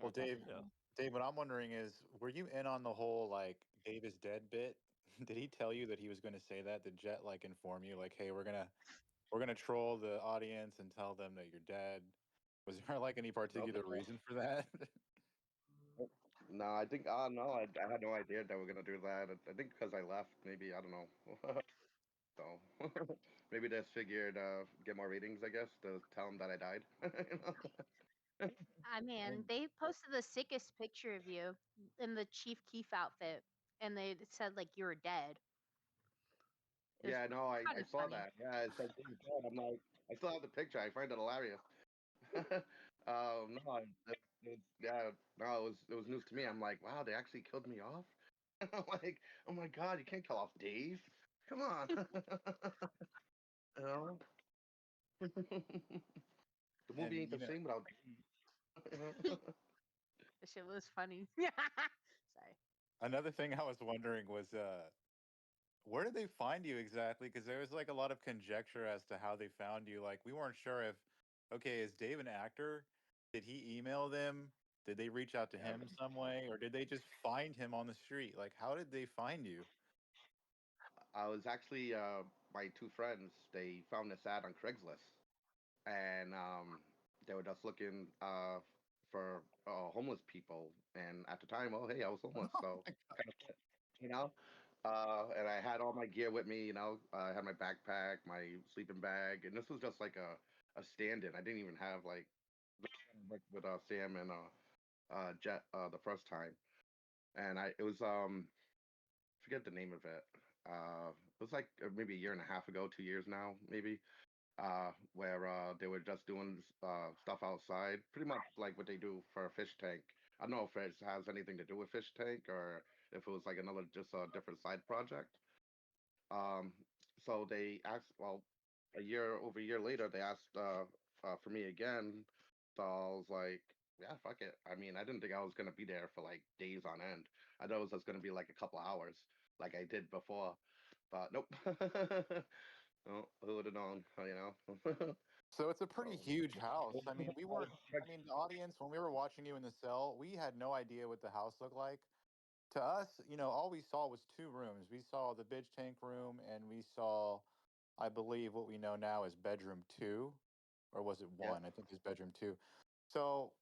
Well, Dave, Yeah. Dave, what I'm wondering is, were you in on the whole like Dave is dead bit? Did he tell you that he was going to say that? Did Jet like inform you like, hey, we're gonna troll the audience and tell them that you're dead? Was there like any Nope. particular reason for that? No, I think. No, I had no idea they were gonna do that. I think because I left, maybe I don't know. So maybe they just figured get more ratings, I guess, to tell them that I died. I mean, And they posted the sickest picture of you in the Chief Keef outfit, and they said like you were dead. It was Yeah, no, kind I of saw funny. that. Yeah, it said "Dave's dead." I'm like, I still have the picture. I find it hilarious. No, yeah, no, it was news to me. I'm like, wow, they actually killed me off. I'm like, oh my god, you can't kill off Dave. Come on. You know? The movie ain't you the know, same without Dave. That shit was funny. Sorry. another thing I was wondering was, where did they find you exactly? Because there was like a lot of conjecture as to how they found you. Like we weren't sure if, okay, is Dave an actor? Did he email them? Did they reach out to Yeah, him some way, or did they just find him on the street? Like, how did they find you? I was actually my two friends. They found this ad on Craigslist, and they were just looking for homeless people. And at the time, oh hey, I was homeless, so kind of, you know. And I had all my gear with me. I had my backpack, my sleeping bag, and this was just like a stand-in. I didn't even have like with Sam and Jet the first time, and it was forget the name of it. It was like maybe a year and a half ago, 2 years now, maybe. Where they were just doing stuff outside, pretty much like what they do for a fish tank. I don't know if it has anything to do with fish tank or if it was like another just a different side project. Um, so they asked, well, over a year later, they asked for me again. So I was like, yeah, fuck it. I mean, I didn't think I was gonna be there for like days on end. I thought it was just gonna be like a couple hours, like I did before. But nope. No, who would have known? So it's a So pretty huge house. I mean, we weren't, I mean, the audience, when we were watching you in the cell, we had no idea what the house looked like. To us, all we saw was two rooms. We saw the bitch tank room and we saw, I believe, what we know now is bedroom two, or was it yeah. one? I think it's bedroom two. So,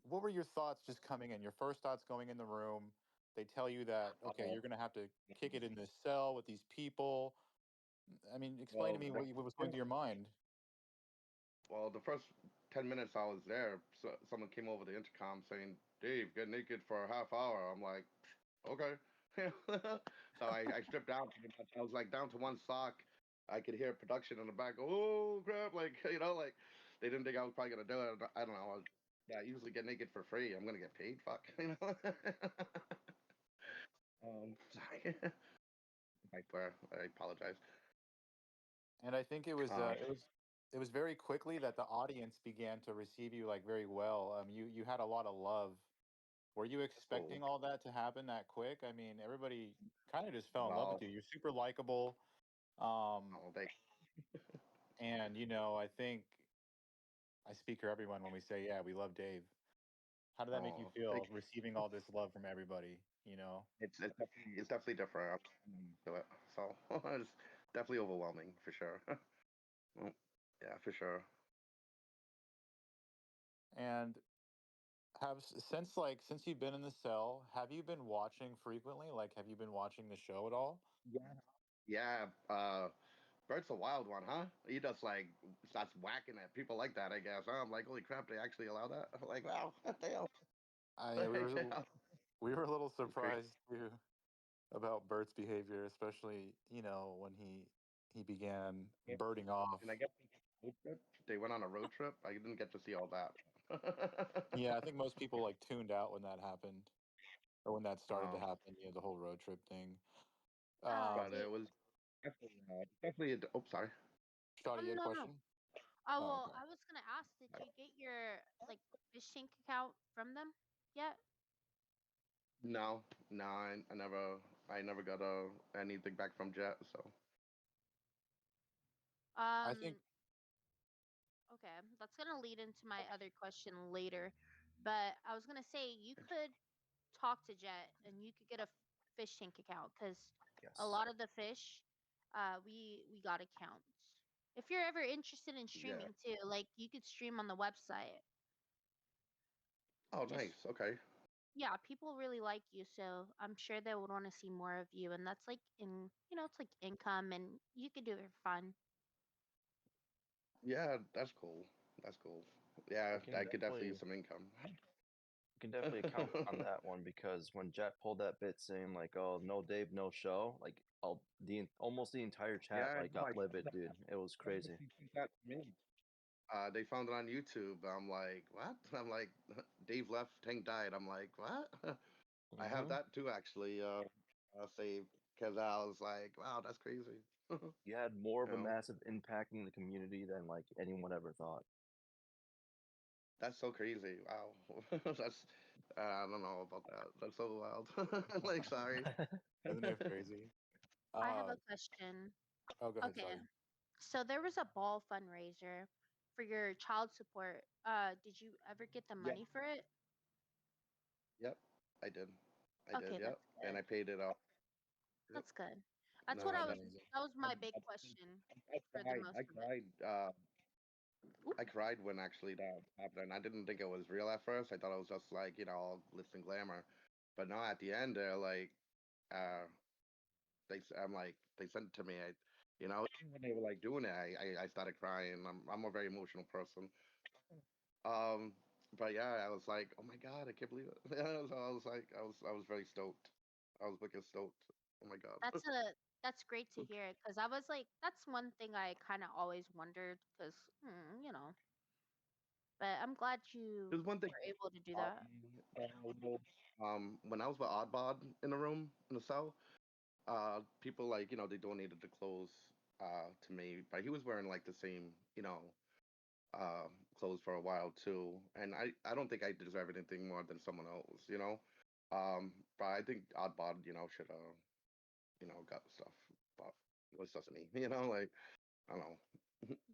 what were your thoughts just coming in? Your first thoughts going in the room? They tell you that, okay, Uh, you're going to have to kick it in this cell with these people. I mean, explain to well, me what was going through your mind. the first 10 minutes I was there, so someone came over the intercom saying, "Dave, get naked for a half hour." I'm like, okay. So I stripped down pretty much. I was like down to one sock. I could hear production in the back. Oh crap! Like like they didn't think I was probably gonna do it. I don't know. Yeah, I usually get naked for free. I'm gonna get paid. Fuck. Sorry. I swear. I apologize. And I think Um, it was very quickly that the audience began to receive you like very well. You had a lot of love. Were you so, expecting all that to happen that quick? I mean, everybody kind of just fell in love with no, you. You're super likable. Um, no, they and I think I speak for everyone when we say, yeah, we love Dave. How did that make you Oh, feel receiving all this love from everybody? it's definitely different. I'm used to it, so it's definitely overwhelming for sure. Well, yeah, for sure. And since you've been in the cell, have you been watching frequently? Like, have you been watching the show at all? Yeah, yeah. Bert's a wild one, huh? He just like starts whacking at people like that. I guess. I'm like, holy crap, they actually allow that? I'm like, wow, damn. I Like, yeah. we were a little It's crazy. surprised too about Bert's behavior, especially when he began Yeah. birding off. And I guess road trip. They went on a road trip. I didn't get to see all that. Yeah, I think most people like tuned out when that happened, or when that started to um, happen. The whole road trip thing. Oh, but it was definitely. Oh, sorry. Shawty, you had a no, no. question? Oh, Oh, well, okay. I was gonna ask, did you get your like fish tank account from them yet? No, no, I never got anything back from Jet. So I think Okay, that's gonna lead into my other question later. But I was gonna say you could talk to Jet and you could get a fish tank account because a Yes. lot of the fish, we got accounts. If you're ever interested in Yeah. streaming too, like you could stream on the website. Oh, Just nice. Okay. yeah, people really like you, so I'm sure they would want to see more of you, and that's like it's like income, and you could do it for fun. Yeah, that's cool. That's cool. I Yeah, can I could definitely definitely use some income. count on that one because when Jet pulled that bit saying like, "Oh, no Dave, no show," like almost the entire chat Yeah, like no, got livid, dude. It was crazy. that to me. They found it on YouTube. I'm like, what? I'm like, Dave left, Tank died. I'm like, what? I have Hmm. that too, actually. Saved because I was like, wow, that's crazy. You You had more of a know, massive impact in the community than like anyone ever thought. that's so crazy. Wow, that's I don't know about that. That's so wild. Like, sorry. Isn't it crazy? I have Uh, a question. oh, go ahead. Okay, Sorry. so there was a ball fundraiser for your child support. Did you ever get the Yeah. money for it? Yep. I did. I did. Okay, Yep. that's And I good. paid it off. Yep. That's good. That's what No, No, I that's that was. amazing. That was I, my big I, question I for the cried. most I of it. cried. Oop. I cried when actually that happened. I didn't think it was real at first. I thought it was just like, all glitz and glamour. But no, at the end, they're like, uh, I'm like, they sent it to me. Even when they were like doing it, I started crying. I'm a very emotional person. Um, but yeah, I was like, oh my God, I can't believe it. So I was like, I was very stoked. I was wicked stoked. Oh my God. That's great to hear because I was like, that's one thing I kind of always wondered because But I'm glad There's you one thing. were able to do that. When I was with Oddbod in the room in the cell, people like they donated the clothes to me, but he was wearing like the same clothes for a while too, and I don't think I deserve anything more than someone else. But I think Oddbod should got stuff, but it was just me, like I don't know.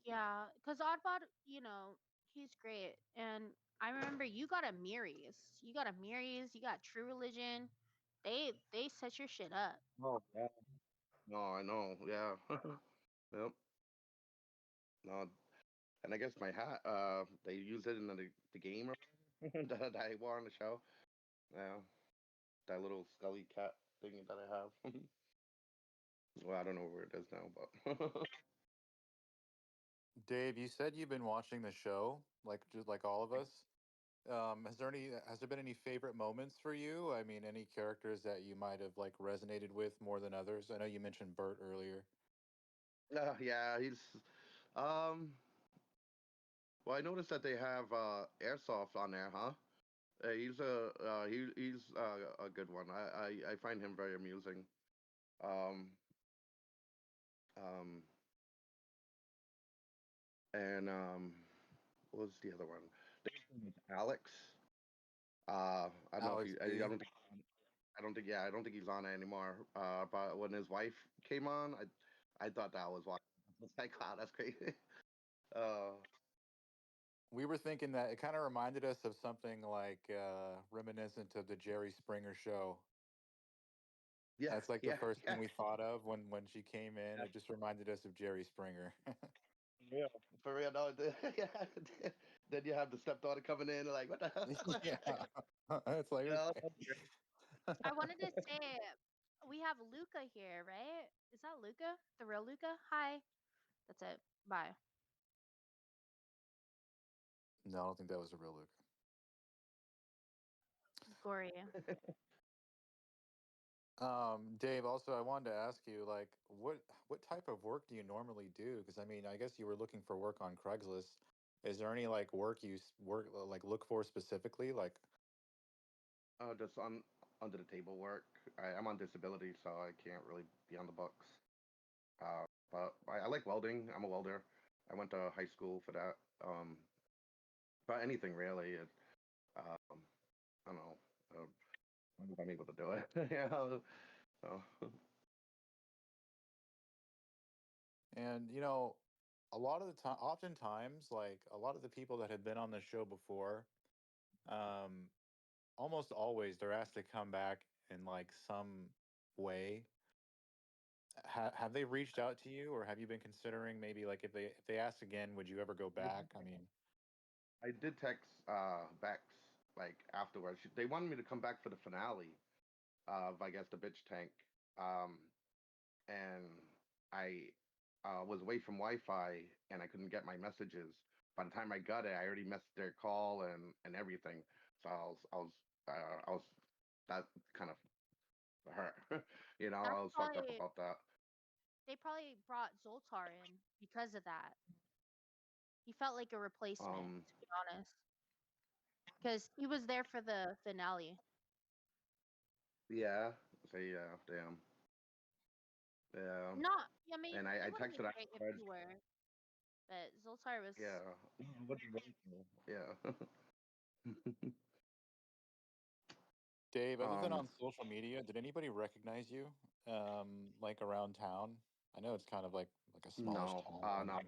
Yeah, because Oddbot, he's great. And I remember you got a Miris. You got a Miris, you got True Religion. They set your shit up. Oh yeah, no, I know, yeah, yep, no, and I guess my hat, they used it in the game that I wore on the show. Yeah, that little Scully cat thing that I have. Well, I don't know where it is now, but Dave, you said you've been watching the show, like just like all of us. Has there been any favorite moments for you? I mean, any characters that you might have like resonated with more than others? I know you mentioned Bert earlier. yeah, he's. Um, well, I noticed that they have airsoft on there, huh? He's a good one. I find him very amusing. Um, um, and what was the other one? Alex. I don't know if Alex he. B. I don't think he's on it anymore. But when his wife came on, I thought that was why. I was like, wow, that's crazy. Uh, We were thinking that it kind of reminded us of something like reminiscent of the Jerry Springer show. yeah, That's like the yeah, first thing yeah, we thought of when she came in. yeah. It just reminded us of Jerry Springer. Yeah, for real. No, yeah. Then you have the stepdaughter coming in, like, what the hell? Yeah. It's like, You know? okay. I wanted to say we have Luca here, right? Is that Luca? The real Luca? Hi. That's it. Bye. No, I don't think that was a real Luke. Gory. Dave, also I wanted to ask you, like, what type of work do you normally do? Because I mean, I guess you were looking for work on Craigslist. Is there any like work work like look for specifically? Like, Just under the table work. I'm on disability, so I can't really be on the books. But I like welding. I'm a welder. I went to high school for that. But anything really. Um, I don't know. I'm able to do it. Yeah. So, and a lot of the time, oftentimes, like a lot of the people that have been on the show before, almost always they're asked to come back in like some way. Have they reached out to you, or have you been considering maybe like if they ask again, would you ever go back? I mean, I did text Bex like afterwards. They wanted me to come back for the finale of, I guess, the bitch tank. And I was away from Wi-Fi and I couldn't get my messages. By the time I got it, I already missed their call and everything. So I was that kind of hurt. You know, That's I was fucked up probably about that. they probably brought Zoltar in because of that. He felt like a replacement, Um, to be honest, because he was there for the finale. yeah, so yeah, damn, yeah. Not, I mean, And it I would have texted been great if afterwards. you were, but Zoltar was. Yeah, what do you want to? Yeah. Dave, other than um, on social media, did anybody recognize you, like around town? I know it's kind of like a smallish no, town. no,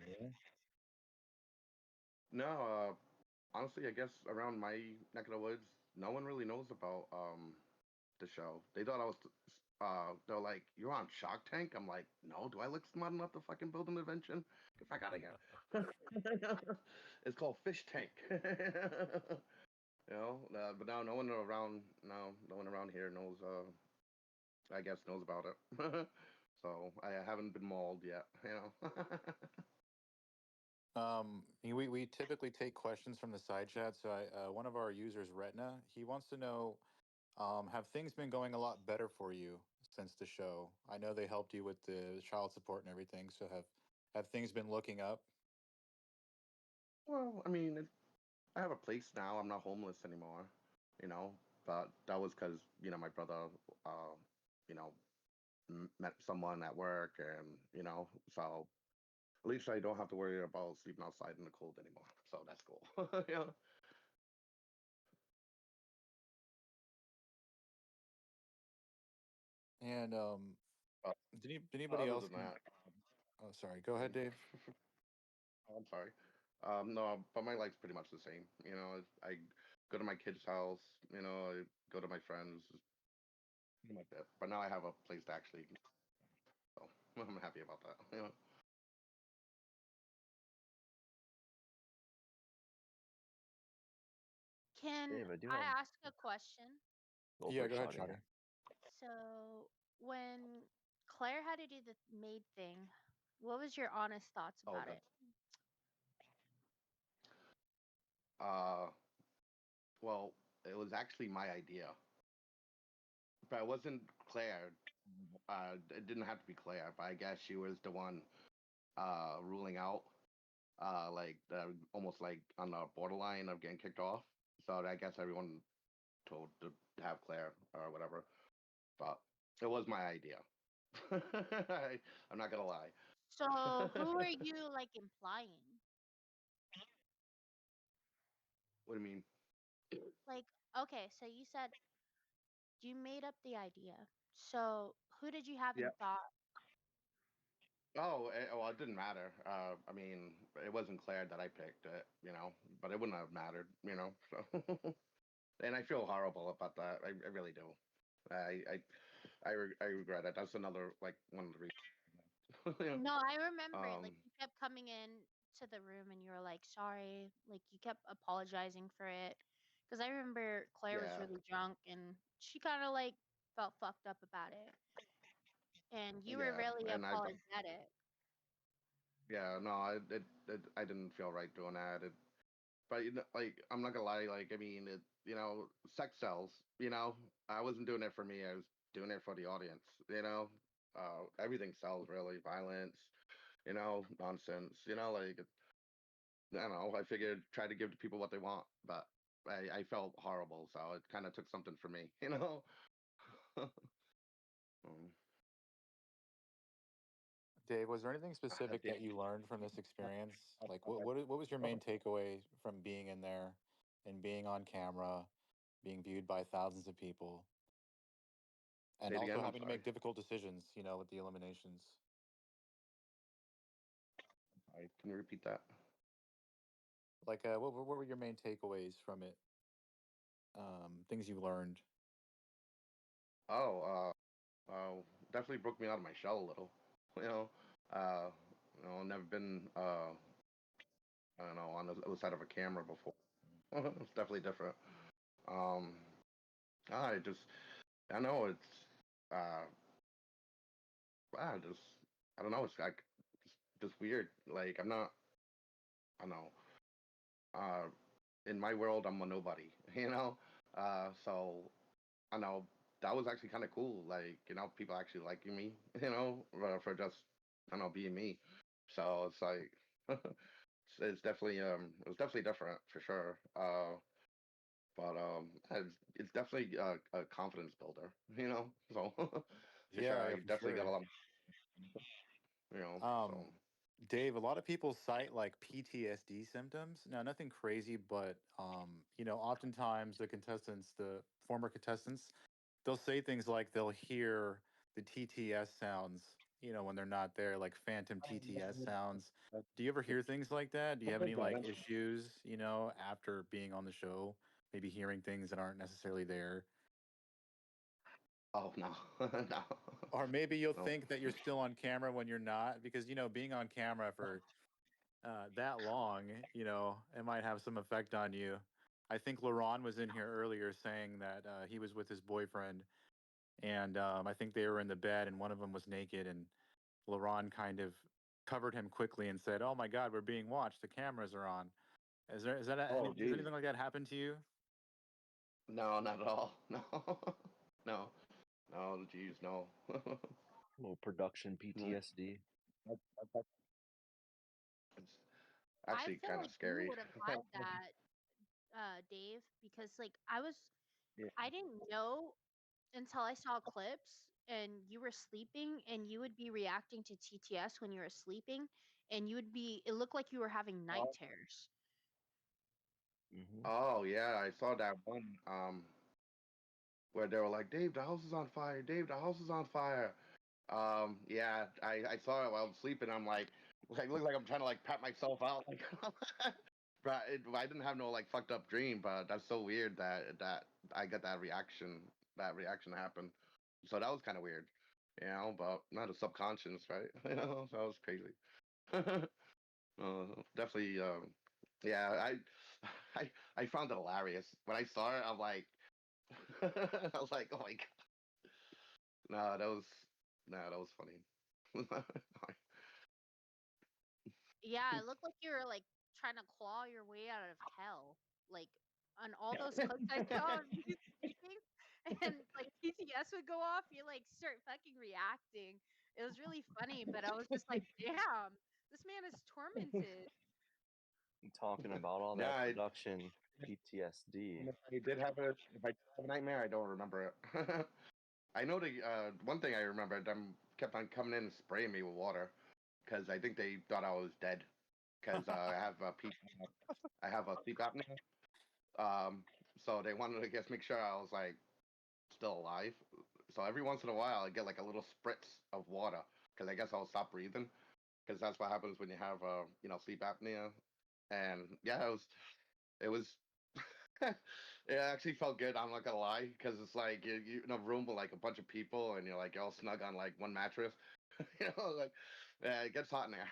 no. Honestly, I guess around my neck of the woods, no one really knows about the show. They thought I was. They're like, "You're on Shark Tank." I'm like, "No, do I look smart enough to fucking build an invention? Get back out of here." It's called Fish Tank. But now no one around. No one around here knows. I guess knows about it. So I haven't been mauled yet. We typically take questions from the side chat. So one of our users, Retina, he wants to know, have things been going a lot better for you since the show? I know they helped you with the child support and everything. So have things been looking up? Well, I mean, I have a place now. I'm not homeless anymore. You know, but that was because my brother, uh, you know, met someone at work, and so at least I don't have to worry about sleeping outside in the cold anymore. So that's cool. Yeah. And But did anybody other else? than that, Oh, sorry. Go ahead, Dave. I'm sorry. No, but my life's pretty much the same. I go to my kid's house. I go to my friends. Pretty much it. But now I have a place to actually. So I'm happy about that. Can Dave, I do I have. ask a question? Go Yeah, for go ahead, shot Shadi. So, when Claire had to do the maid thing, what was your honest thoughts Oh, about that. it? Uh, well, it was actually my idea, but it wasn't Claire. It didn't have to be Claire, but I guess she was the one ruling out, like almost like on the borderline of getting kicked off. So I guess everyone told to have Claire or whatever, but it was my idea. I'm not gonna lie. So, who are you like implying? What do you mean? Like, okay, so you said you made up the idea. So, who did you have in Yeah. thought? Oh, well, it didn't matter. I mean, it wasn't Claire that I picked it, but it wouldn't have mattered. So, and I feel horrible about that. I really do. I regret it. That's another like one of the reasons. Yeah. No, I remember it. Um. Like, you kept coming in to the room and you were like, sorry. Like, you kept apologizing for it. Because I remember Claire was Yeah. really drunk and she kind of like felt fucked up about it. And you were Yeah. really And apologetic. yeah. No, I didn't feel right doing that. But like, I'm not gonna lie. Like, I mean, sex sells. I wasn't doing it for me. I was doing it for the audience. Everything sells really. Violence. Nonsense. Like, I don't know. I figured try to give the people what they want, but I felt horrible, so it kind of took something for me. Um, Dave, was there anything at specific the that you learned from this experience? Like, what was your main takeaway from being in there and being on camera, being viewed by thousands of people, Say and it also again. I'm having to sorry. make difficult decisions, with the eliminations? Can you repeat that? Like, what were your main takeaways from it? things you've learned? Oh, definitely broke me out of my shell a little. You know, uh, never been, I don't know, on the other side of a camera before. It's definitely different. Um, I just, I know it's, uh, just, I don't know, it's like just weird. Like I'm not, I don't know, uh, in my world I'm a nobody, you know. So I know that was actually kind of cool. Like people actually liking me, for just I don't know being me. So it's like it's definitely it was definitely different for sure. But it's definitely a confidence builder, So for sure, Yeah, I yeah, for definitely got a sure. lot, So Um, Dave, a lot of people cite like PTSD symptoms. Now, nothing crazy, but oftentimes the former contestants, they'll say things like they'll hear the TTS sounds, when they're not there, like phantom TTS sounds. Do you ever hear things like that? Do you have any like issues, after being on the show, maybe hearing things that aren't necessarily there? oh no, no, Or maybe you'll no. think that you're still on camera when you're not, because being on camera for that long, it might have some effect on you. I think Laurent was in here earlier saying that he was with his boyfriend, and I think they were in the bed, and one of them was naked, and Laurent kind of covered him quickly and said, "Oh my God, we're being watched. The cameras are on." Oh Does geez, anything like that happen to you? no, not at all. No, no, no, geez, no. Little production PTSD. It's I actually feel kind of like you scary. would have had that, Dave, because like Yeah. I didn't know until I saw clips and you were sleeping and you would be reacting to TTS when you were sleeping and it looked like you were having night terrors. Hmm. Oh yeah, I saw that one where they were like, "Dave, the house is on fire. Dave, the house is on fire." Yeah, I saw it while I was sleeping. I'm like look like I'm trying to like pat myself out, like, but I didn't have no like fucked up dream. But that's so weird that I got that reaction. That reaction happened. So that was kind of weird, But not a subconscious, right? So that was crazy. Definitely. Yeah, I found it hilarious when I saw it. I'm like, I was like, oh my god, no, that was funny. Yeah, it looked like you were like trying to claw your way out of hell. Like on all those clips I saw of you sleeping and like PTS would go off, you like start fucking reacting. It was really funny, but I was just like, damn, this man is tormented. Talking about all Yeah, that production PTSD. if I did have if I did have a nightmare, I don't remember it. I know the one thing I remember, them kept on coming in and spraying me with water because I think they thought I was dead because I have a sleep apnea. Um, so they wanted to guess make sure I was like still alive. So every once in a while, I get like a little spritz of water because I guess I'll stop breathing because that's what happens when you have sleep apnea. And yeah, it was it actually felt good. I'm not gonna lie, because it's like you in a room with like a bunch of people, and you're like you're all snug on like one mattress. Like yeah, it gets hot in there,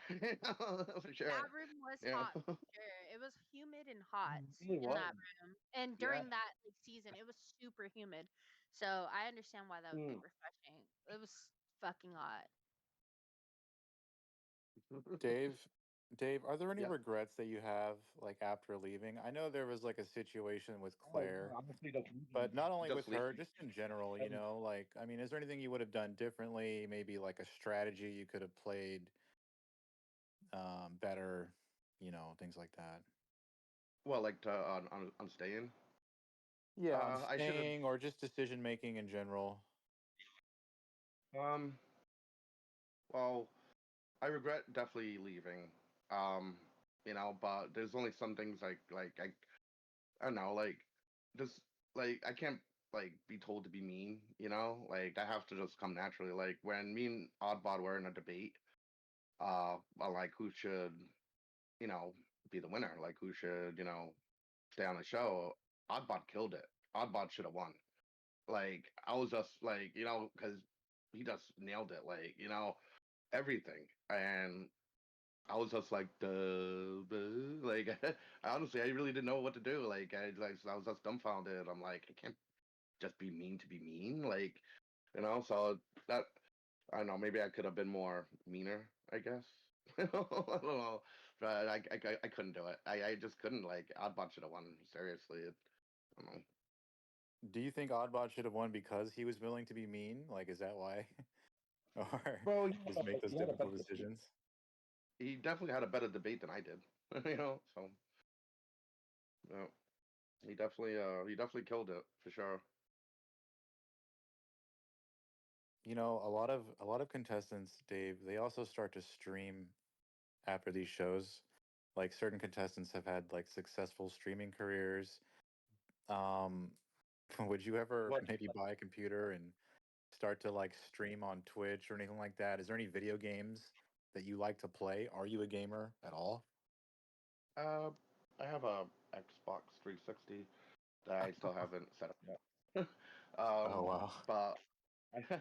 for sure. That room was hot for sure. It was humid and hot It really in was. that room. And Yeah. during that like season, it was super humid. So I understand why that would be Mm. refreshing. It was fucking hot. Dave, Dave, are there any Yeah. regrets that you have like after leaving? I know there was like a situation with Oh, Claire, honestly, but not only with just her, leaving. just in general, like, I mean, is there anything you would have done differently? Maybe like a strategy you could have played better, things like that. Well, like to on staying. Yeah, on I should have. staying or just decision making in general. Um. Well, I regret definitely leaving. Um. But there's only some things like I don't know, like just like I can't like be told to be mean, like that has to just come naturally. Like when me and Oddbot were in a debate, on like who should, you know, be the winner, like who should, stay on the show. Oddbot killed it. Oddbot should have won. Like I was just like, because he just nailed it. Like everything, and I was just like, like honestly, I really didn't know what to do. Like I was just dumbfounded. I'm like, I can't just be mean to be mean. Like so that I don't know. Maybe I could have been more meaner. I guess. I don't know, but I couldn't do it. I just couldn't. Like Oddbot should have won. Seriously, I don't know. Do you think Oddbot should have won because he was willing to be mean? Like, is that why? Or Well, just make those difficult decisions? he definitely had a better debate than I did. So yeah, he definitely killed it for sure. A lot of contestants, Dave, they also start to stream after these shows. Like certain contestants have had like successful streaming careers. Um, would you ever What? maybe buy a computer and start to like stream on Twitch or anything like that? Is there any video games that you like to play? Are you a gamer at all? Uh, I have a Xbox 360 that I still haven't set up yet. Oh wow. But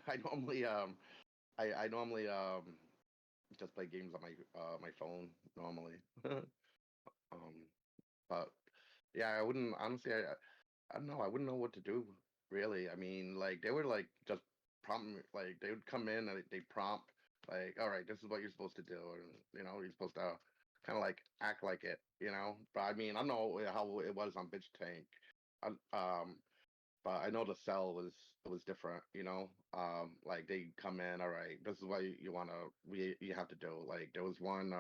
I normally I normally just play games on my phone normally. um, but yeah, I wouldn't honestly. I don't know. I wouldn't know what to do really. I mean, like they would like just prompt me, like they would come in and they prompt like, all right, this is what you're supposed to do, and you're supposed to kind of like act like it, But I mean, I don't know how it was on Bitch Tank, but I know the cell was different, Like they come in, all right, this is what you you have to do. Like there was one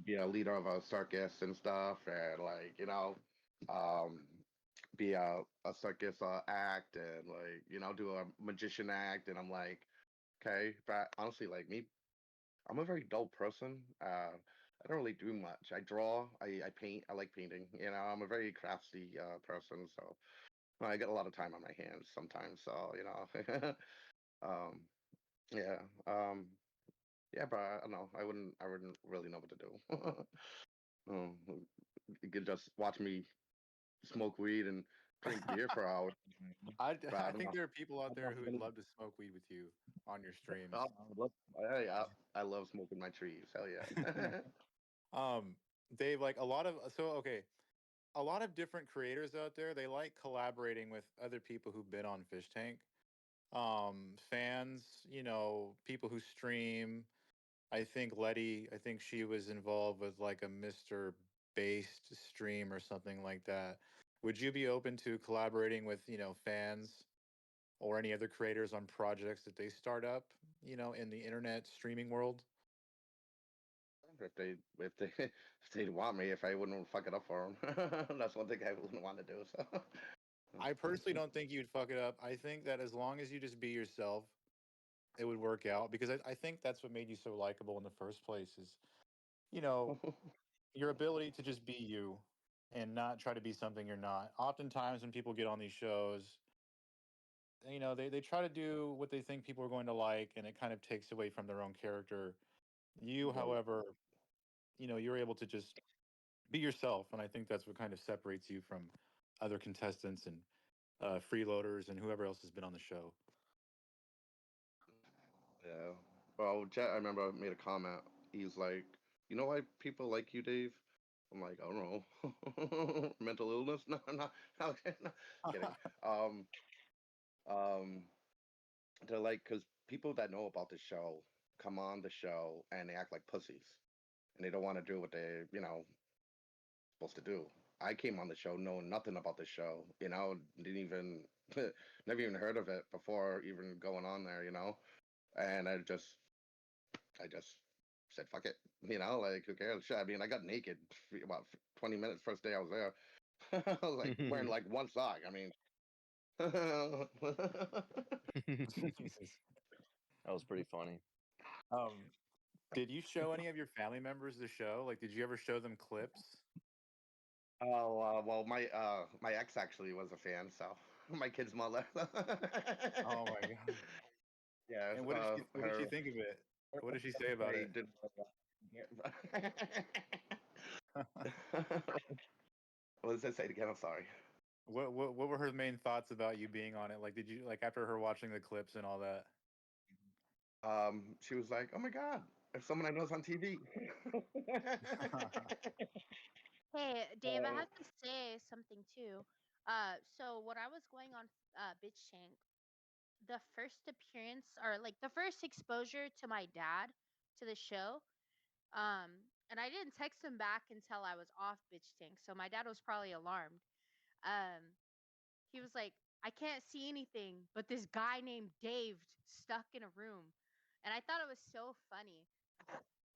be a leader of a circus and stuff, and like um be a circus act and like do a magician act, and I'm like, okay, but honestly, like me, I'm a very dull person. I don't really do much. I draw, I paint, I like painting. I'm a very crafty person, so I get a lot of time on my hands sometimes. So um, yeah, yeah, but I don't know. I wouldn't really know what to do. um, you could just watch me smoke weed and drink beer for hours. I, But I I don't think know. there are people out I'm there not who would really- love to smoke weed with you on your streams. I love, I love smoking my trees. Hell yeah. um, Dave, like okay, a lot of different creators out there, they like collaborating with other people who've been on Fish Tank. Fans, people who stream. I think she was involved with like a Mr. Based stream or something like that. Would you be open to collaborating with, fans or any other creators on projects that they start up, in the internet streaming world? If they'd want me, if I wouldn't fuck it up for them, that's one thing I wouldn't want to do. So I personally don't think you'd fuck it up. I think that as long as you just be yourself, it would work out because I think that's what made you so likable in the first place is, you know, your ability to just be you and not try to be something you're not. Oftentimes when people get on these shows, they try to do what they think people are going to like and it kind of takes away from their own character. You, Right. however, you're able to just be yourself. And I think that's what kind of separates you from other contestants and freeloaders and whoever else has been on the show. Yeah. Well, Jet, I remember made a comment. He's like, you know why people like you, Dave? I'm like, I don't know. Mental illness? No, no, kidding. Um, um, they're like, because people that know about the show come on the show and they act like pussies, and they don't want to do what they, supposed to do. I came on the show knowing nothing about the show, didn't even, never even heard of it before even going on there, and I just said, fuck it, like who cares? Shit, I mean, I got naked about 20 minutes first day I was there. I was like wearing like one sock. I mean, Jesus. That was pretty funny. Um, did you show any of your family members the show? Like, did you ever show them clips? oh well, my ex actually was a fan, so my kid's mother. Oh my god! Yes, And what did she her. think of it? What did she say about I it? did. What does that say again? I'm sorry. What were her main thoughts about you being on it? Like, did you like after her watching the clips and all that? She was like, "Oh my god, if someone I know is on TV." Hey, Dave, I have to say something too. So when I was going on Bitch Tank, the first appearance or like the first exposure to my dad to the show, and I didn't text him back until I was off Bitch Tank, so my dad was probably alarmed. Um, he was like, I can't see anything, but this guy named Dave stuck in a room, and I thought it was so funny.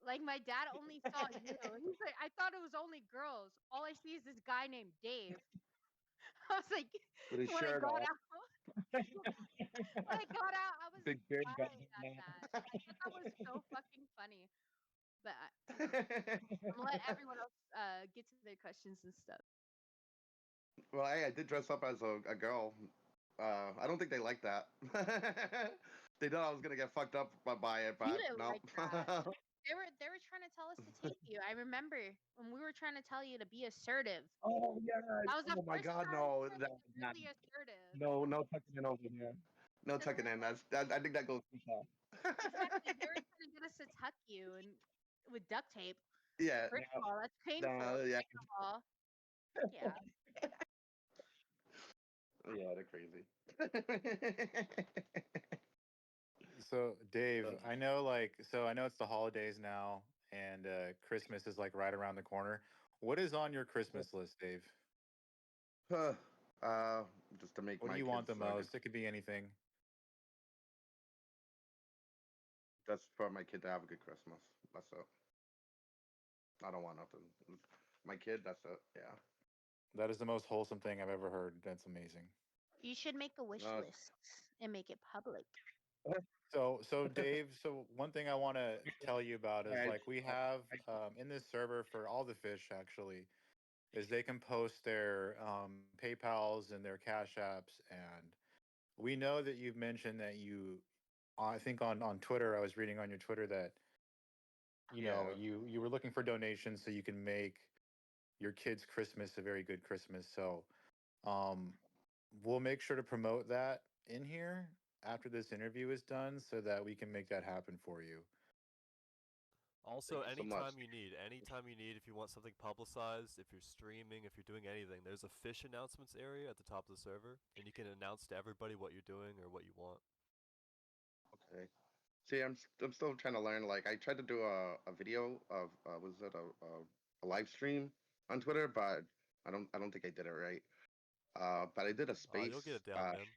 Like my dad only saw you. He's like, I thought it was only girls. All I see is this guy named Dave. I was like, With his when I shirt got off. out, when I got out, I was Big beard got dying at that. I thought that was so fucking funny. But I'm gonna let everyone else get to their questions and stuff. Well, hey, I did dress up as a girl. I don't think they liked that. They thought I was gonna get fucked up by it, You but didn't no. like that. They were trying to tell us to tape you. I remember when we were trying to tell you to be assertive. Oh yeah. That was the Oh my first God, time no. you were like really assertive. No tucking in over here. No tucking in. I think that goes too far. Exactly. They were trying to get us to tuck you and with duct tape. Yeah. First of all, that's painful. Yeah. Second of all, yeah. Yeah, they're crazy. So, Dave, I know I know it's the holidays now and Christmas is like right around the corner. What is on your Christmas list, Dave? uh, just to make What my do you want kids the most? It could be anything. That's for my kid to have a good Christmas. That's it. I don't want nothing. My kid, that's it. Yeah. That is the most wholesome thing I've ever heard. That's amazing. You should make a wish No, list and make it public. So Dave, so one thing I want to tell you about is like we have in this server for all the fish actually is they can post their PayPal's and their Cash Apps, and we know that you've mentioned that you, I think on Twitter, I was reading on your Twitter that you were looking for donations so you can make your kids' Christmas a very good Christmas. So um, we'll make sure to promote that in here after this interview is done so that we can make that happen for you. Also, Thank you so much. anytime you need, if you want something publicized, if you're streaming, if you're doing anything, there's a fish announcements area at the top of the server, and you can announce to everybody what you're doing or what you want. Okay. See, I'm still trying to learn. Like, I tried to do a video of was it a live stream on Twitter, but I don't think I did it right. But I did a Oh, space. you'll get it down, man.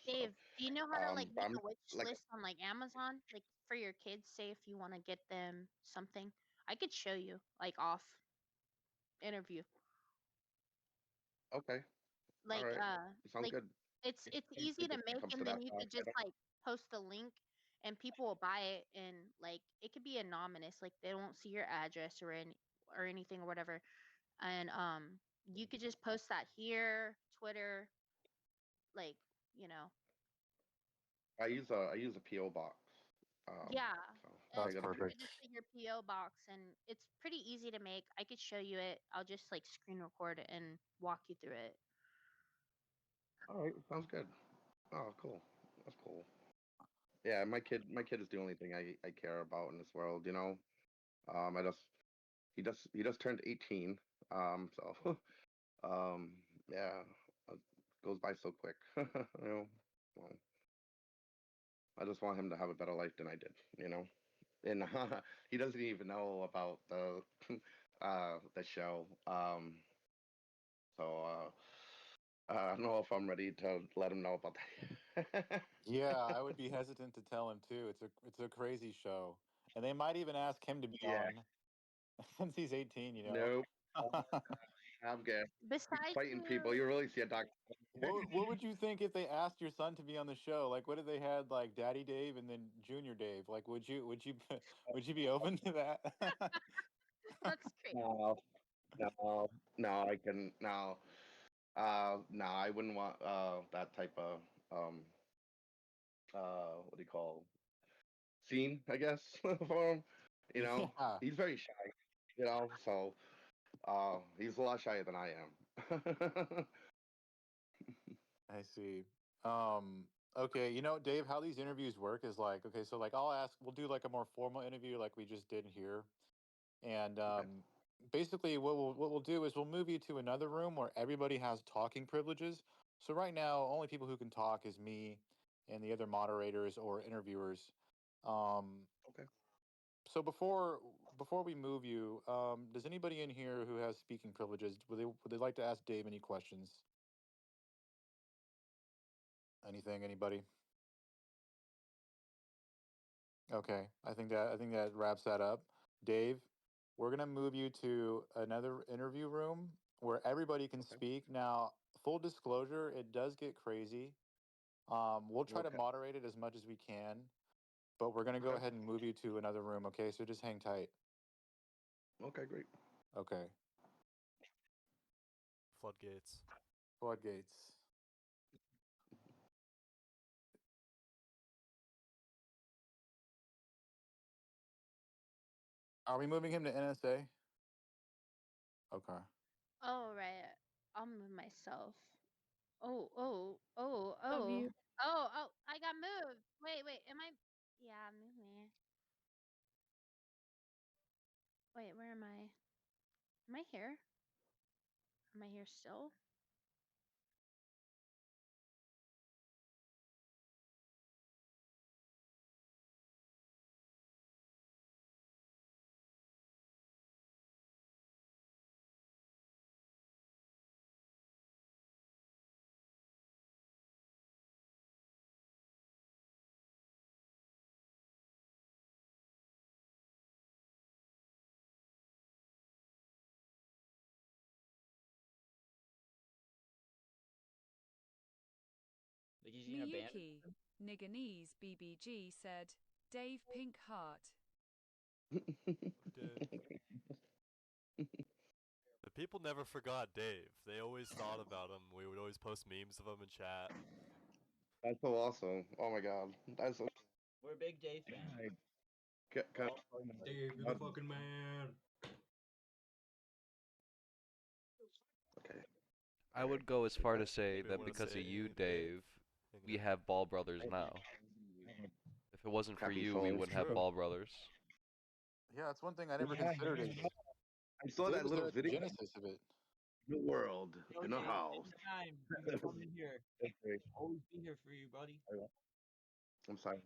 Dave, do you know how to like make I'm a wish like, list on like Amazon, like for your kids? Say if you want to get them something, I could show you like off interview. okay, all Like right, sounds like good. it's If easy to it make, comes to and that, then you could I just like post the link, and people will buy it, and like it could be anonymous, like they won't see your address or anything or whatever, and you could just post that here, Twitter, like you know, I use a PO box. yeah. So I And That's got a you PO. could perfect. just put your PO box, and it's pretty easy to make. I could show you it. I'll just like screen record it and walk you through it. All right, sounds good. Oh, cool. That's cool. Yeah, my kid is the only thing I care about in this world. I just he just turned 18. So yeah, it goes by so quick. Well, I just want him to have a better life than I did. And he doesn't even know about the show. So I don't know if I'm ready to let him know about that. Yeah, I would be hesitant to tell him too. It's a crazy show, and they might even ask him to be Yeah. on since he's 18. Nope. I'm good. He's Besides fighting people. you, You really see a doctor. What would you think if they asked your son to be on the show? Like, what if they had like Daddy Dave and then Junior Dave? Like, would you would you be open to that? that's crazy. No, no, no. I can no. No, I wouldn't want that type of what do you call scene? I guess for him. Yeah. He's very shy. So he's a lot shyer than I am. I see. Okay, you know, Dave, how these interviews work is like, okay, so like we'll do like a more formal interview like we just did here. And basically what we'll do is we'll move you to another room where everybody has talking privileges. So right now, only people who can talk is me and the other moderators or interviewers. Okay. So before we move you, does anybody in here who has speaking privileges would they like to ask Dave any questions? Anything? Anybody? Okay, I think that wraps that up. Dave, we're gonna move you to another interview room where everybody can Okay. speak. Now, full disclosure, it does get crazy. We'll try to Okay. moderate it as much as we can, but we're gonna go Okay. ahead and move you to another room. Okay, so just hang tight. Okay, great. Okay, Floodgates. floodgates. Are we moving him to NSA? Okay. Oh right. I'll move myself. Oh. Love you. Oh, I got moved. Wait, am I? Yeah, move me. Wait, where am I? Am I here? Am I here still? Like he's gonna ban Miyuki, Nigganese BBG said, Dave Pink Heart. Dave. The people never forgot Dave. They always thought about him. We would always post memes of him in chat. That's so awesome. Oh my god. That's so We're big Dave fans. Dave, you're the fucking man. Okay. I would go as far to say They that wanna because say, of you, "Hey, Dave, hanging we out." have Ball Brothers now. If it wasn't for Crappy you, we phones. wouldn't have True. Ball Brothers. Yeah, that's one thing I never Yeah, considered. Is I saw Dave that was there little at the video. genesis of it. New world Yo, in a Dave, house. anytime you can come in here. Okay. Always be here for you, buddy. I'm sorry.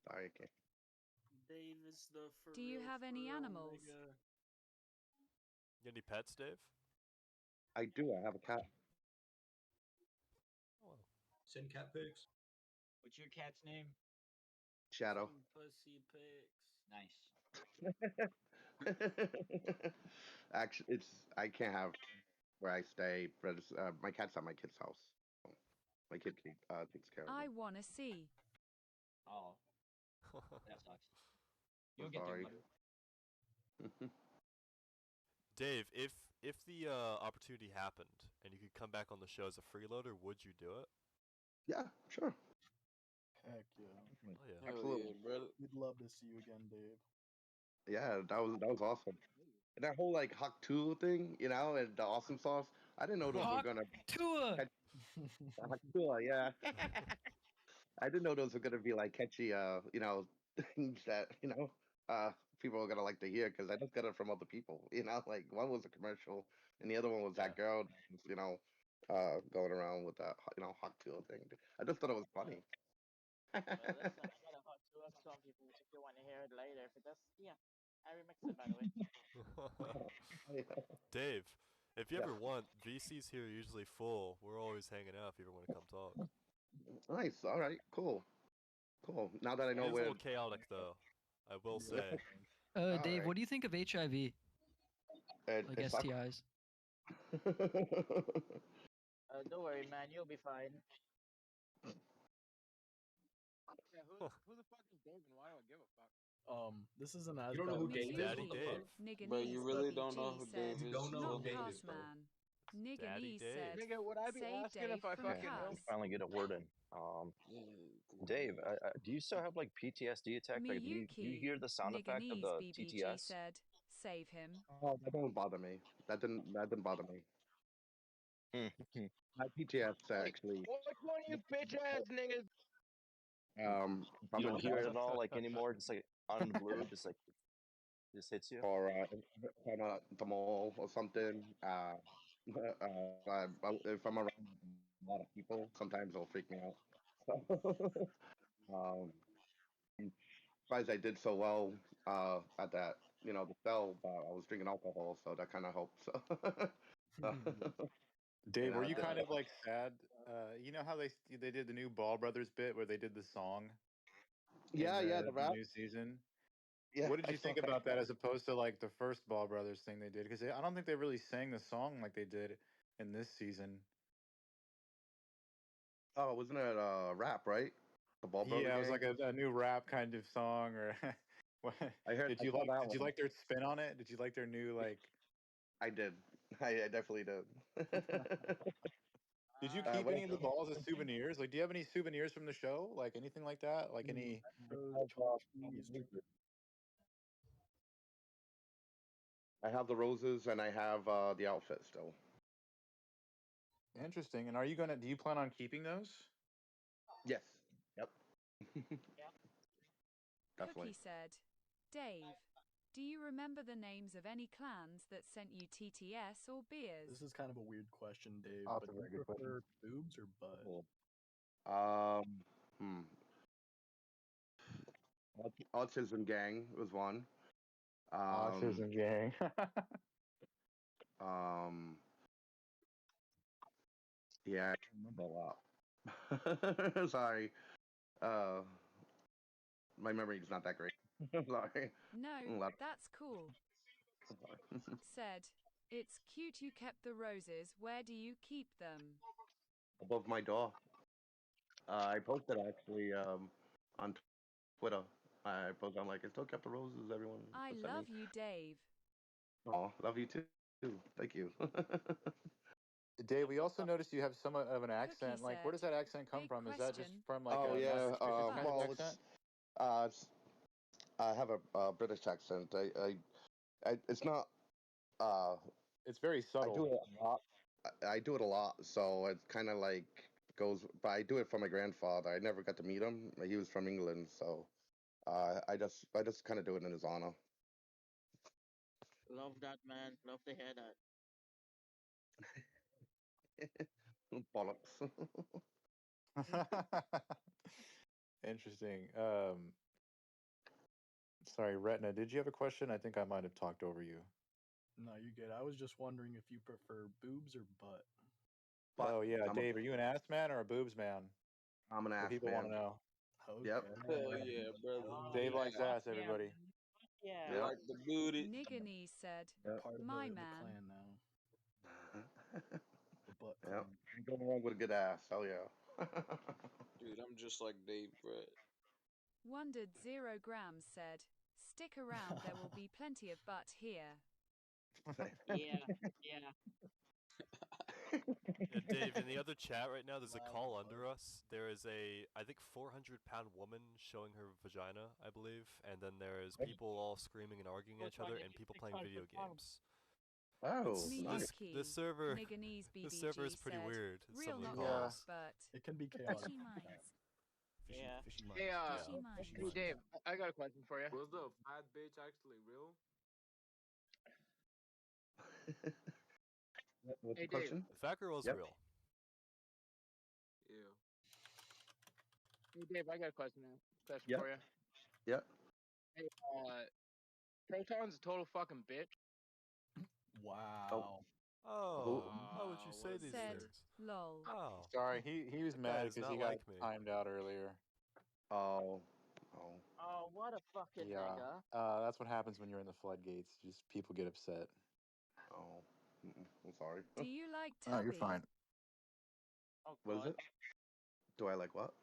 Sorry, I can't. Dave is the for Do you real, have for any real animals? nigga. You got any pets, Dave? I do. I have a cat. Oh, Send cat pics. What's your cat's name? Shadow. Some pussy pics. Nice. Actually, I can't have where I stay, but my cat's at my kid's house. So my kid takes care of I him. wanna see. Oh, that sucks. You'll I'm get there, sorry. buddy. Dave, if the opportunity happened and you could come back on the show as a freeloader, would you do it? Yeah, sure. Heck yeah. Oh yeah. Hell Absolutely. yeah, bro. We'd love to see you again, Dave. Yeah, that was awesome. And that whole like Hawk 2 thing, you know, and the awesome sauce. I didn't know those were gonna Tua! catch Hawk 2, yeah. I didn't know those were gonna be like catchy, you know, things that people are gonna like to hear because I just got it from other people. You know, like one was a commercial and the other one was that girl, that was, going around with that Hawk 2 thing. I just thought it was funny. Well, listen, I got a hot Tua song if you want to hear it later. But that's, yeah, I remixed it, by the way. Dave, if you Yeah. ever want, VC's here usually full. We're always hanging out if you ever want to come talk. Nice. All right. Cool. Cool. Now that I It know is a where. little chaotic though, I will say. Dave, Alright. what do you think of HIV? Like It's not- STIs? Don't worry, man. You'll be fine. Yeah, who the fuck is Dave and why do I give a fuck? This is an as You don't know who Dave is? Daddy What the Dave. fuck? But you really don't know who said, Dave You don't know not who Dave Cast is, bro. Man. Daddy Nigganese Dave. said, Nigga, would I be say asking Dave if I from fucking Cast. knew? Finally get a word in. Dave, do you still have like PTSD attack? Like, do you Miyuki, hear the sound effect of Nigganese the BBG TTS? said, save him. Oh, that don't bother me. That didn't bother me. My PTSD actually. Which one of you bitch ass niggas? If I'm You in don't hear it at all, like anymore. Just like on the blue, just like just hits you. or if I'm at the mall or something. If I'm around a lot of people, sometimes it'll freak me out. um, I'm surprised I did so well at that, the cell, but I was drinking alcohol, so that kind of helped. Dave, were you the- kind of like sad? You know how they did the new Ball Brothers bit where they did the song yeah, in the the rap. new season? Yeah, What did I you saw think that. about that as opposed to like the first Ball Brothers thing they did? Because I don't think they really sang the song like they did in this season. Oh, wasn't it rap, right? The Ball Brother Yeah, it was Gang. like a new rap kind of song, or what? I saw that Did you one. like their spin on it? Did you like their new like? I did. I definitely did. Did you keep What any of the balls as souvenirs? Like, do you have any souvenirs from the show? Like anything like that? Like any? I have the roses and I have the outfit still. Interesting. And are you gonna? Do you plan on keeping those? Yes. Yep. Definitely. Cookie said, Dave, do you remember the names of any clans that sent you TTS or beers? This is kind of a weird question, Dave, Oh, but that's a do you very good prefer question. boobs or butt? Autism Gang was one. Autism Gang. Yeah, I can remember a lot. Sorry. My memory is not that great. Sorry. No, that's cool. Said, it's cute you kept the roses. Where do you keep them? Above my door. I posted actually on Twitter. I posted, I'm like, I still kept the roses, everyone. I love you, Dave. Oh, love you too. Thank you. Dave, we also noticed you have somewhat of an accent. Like, where does said, that accent come "Big from? Is that just question." from like Oh a yeah, Massachusetts kind of well, accent? I have a British accent. It's not. It's very I do subtle. it a lot. I do it a lot, so it's kind of like goes. But I do it for my grandfather. I never got to meet him. He was from England, so I just kind of do it in his honor. Love that, man. Love to hear that. Bollocks. Interesting. Sorry, Retina, did you have a question? I think I might have talked over you. No, you're good. I was just wondering if you prefer boobs or butt. Oh yeah, Dave, are you an ass man or a boobs man? I'm an ass People man. want to know. Okay. Yep. Hell yeah, brother. Dave likes ass, everybody. Yeah. You like the booty. Nigganese said, Part of my the man. clan now. The butt Yep. clan. Ain't going wrong with a good ass. Hell yeah. Dude, I'm just like Dave, Brett. Wondered 0 grams said, stick around, there will be plenty of butt here. Yeah. Yeah. Yeah, Dave, in the other chat right now, there's a call under us. There is a, I think, 400-pound woman showing her vagina, I believe, and then there's people all screaming and arguing at each other, and people playing video games. Oh, Nice. This server, Nigganese this server is BBG pretty said, weird. real Some of not the Yeah. calls. but It can be chaotic. fishy minds. Yeah. Fishy Hey, minds. Fishy minds. hey, Dave, I got a question for you. Was the fat bitch actually real? What's Hey, the question? The fat girl is Yep. real. Yeah. Hey, Dave, I got a question Yep. for you. Yep. Hey, Proton's a total fucking bitch. Wow. Oh, why would you say these Said, things? lol. Oh, Sorry, he was that guy mad does because not he got like me. timed out earlier. Oh. Oh, what a fucking Yeah, nigga. that's what happens when you're in the floodgates. Just people get upset. Oh. I'm sorry. Do you like Oh, you're tubby? fine. Oh, What is God. it? Do I like what?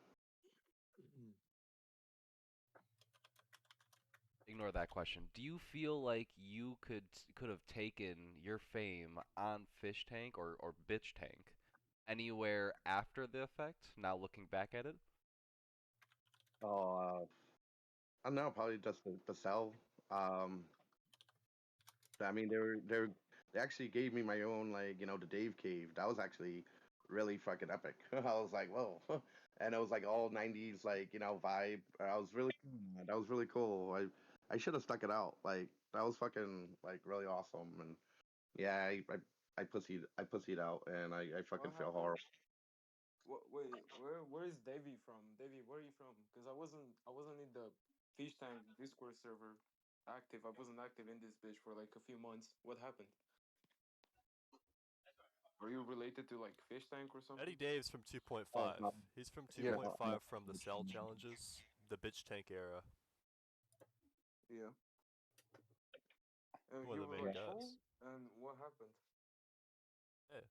Ignore that question. Do you feel like you could have taken your fame on Fish Tank or Bitch Tank anywhere after the effect? Now looking back at it, Oh, I don't know. Probably just the cell. I mean, They actually gave me my own, like, the Dave cave. That was actually really fucking epic. I was like, whoa. And it was like all 90s, like, vibe. That was really cool. I should have stuck it out. Like, that was fucking, like, really awesome. And yeah, I pussied out, and I fucking What feel happened? horrible. Wait, where is Davey from? Davey, where are you from? Because I wasn't in the fish tank Discord server active. I wasn't active in this bitch for like a few months. What happened? Are you related to like fish tank or something? Eddie Dave's from 2.5. He's from 2.5 from the cell challenges, the bitch tank era. Yeah. Well, You the were maid like, does. and what happened? Hey.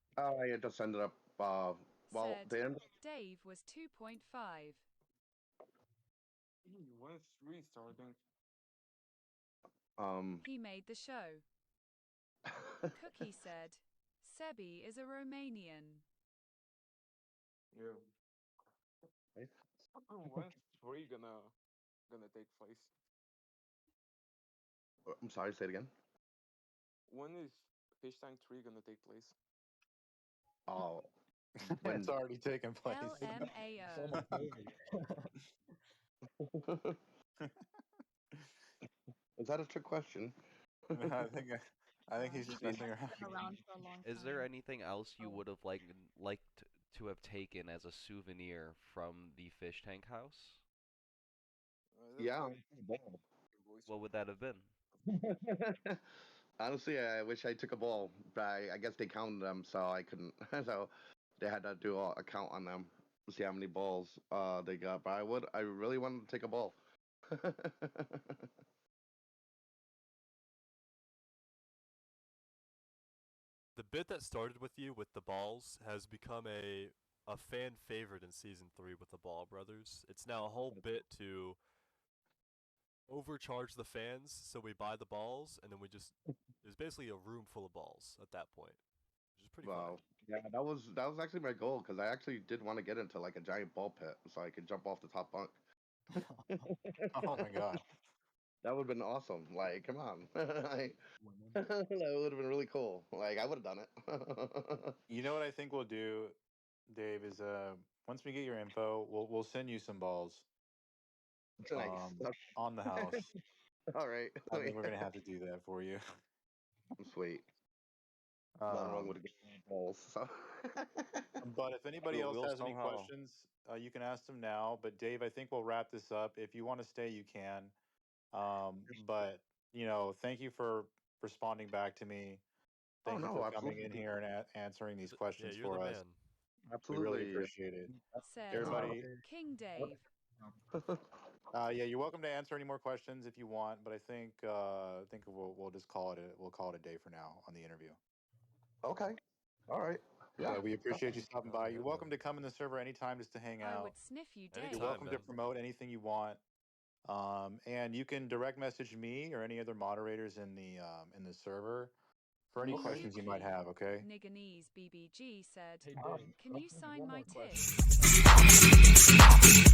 I just ended up, well, Said the end. Dave was 2.5. When it's restarting. He made the show. Cookie said, Sebi is a Romanian. Yeah. When's 3 gonna take place? I'm sorry, say it again. When is Fish Tank 3 gonna take place? Oh, It's already taken place. LMAO. Is that a trick question? I think he's just messing around. Been around for a long time. Is there anything else you would have liked to have taken as a souvenir from the fish tank house? Yeah. What would that have been? Honestly, I wish I took a ball, but I guess they counted them, so I couldn't. So they had to do a count on them to see how many balls they got. But I really wanted to take a ball. The bit that started with you with the balls has become a fan favorite in season 3 with the Ball Brothers. It's now a whole bit to overcharge the fans, so we buy the balls, and then there's basically a room full of balls at that point, which is pretty Wow. funny. Yeah, that was actually my goal, because I actually did want to get into like a giant ball pit so I could jump off the top bunk. Oh my god. That would have been awesome. Like, come on. That would have been really cool. Like, I would have done it. You know what I think we'll do, Dave, is once we get your info, we'll send you some balls. Nice. On the house. All right. I think we're gonna have to do that for you. Sweet. Nothing wrong with balls. So. But if anybody else We'll has any somehow- questions, you can ask them now. But Dave, I think we'll wrap this up. If you want to stay, you can. But thank you for responding back to me. Thank you for coming in here and answering these questions you're for the us. man. Absolutely. We really appreciate it. Said Everybody, King Dave. yeah, you're welcome to answer any more questions if you want. But I think we'll just call it a day for now on the interview. Okay. All right. Yeah. We appreciate you stopping by. You're welcome to come in the server anytime just to hang out. I would sniff you dead. You're welcome to promote anything you want. And you can direct message me or any other moderators in the server for any questions you might have, okay? Nigganese BBG said, Hey, Dave. can you sign my One more tip? question.